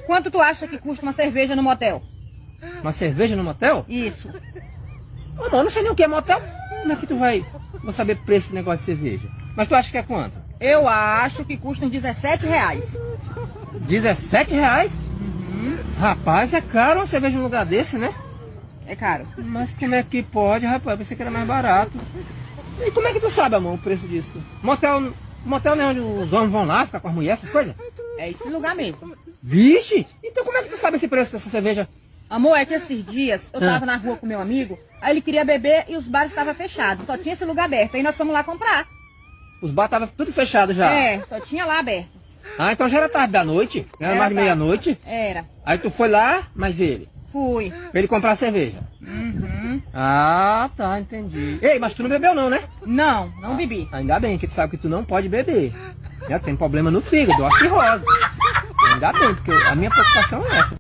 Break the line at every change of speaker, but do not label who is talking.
Quanto tu acha que custa uma cerveja no motel?
Uma cerveja no motel?
Isso.
Ô, amor, eu não sei nem o que é motel. Como é que tu vai saber preço desse negócio de cerveja? Mas tu acha que é quanto?
Eu acho que custa uns 17 reais.
17 reais? Rapaz, é caro uma cerveja num lugar desse, né?
É caro.
Mas como é que pode, rapaz? Eu pensei que era mais barato. E como é que tu sabe, amor, o preço disso? Motel não é onde os homens vão lá ficar com as mulheres, essas coisas?
É esse lugar mesmo.
Vixe! Então como é que tu sabe esse preço dessa cerveja?
Amor, é que esses dias eu tava na rua com meu amigo, aí ele queria beber e os bares estavam fechados. Só tinha esse lugar aberto. Aí nós fomos lá comprar.
Os bar estavam tudo fechado já.
É, só tinha lá aberto.
Ah, então já era tarde da noite? Já era mais de
tarde.
meia-noite?
Era.
Aí tu foi lá, mas ele?
Fui.
Pra ele comprar cerveja?
Uhum.
Ah, tá, entendi. Ei, mas tu não bebeu não, né?
Não bebi.
Ainda bem que tu sabe que tu não pode beber. Já tem problema no fígado, a cirrose. Ainda bem, porque a minha preocupação é essa.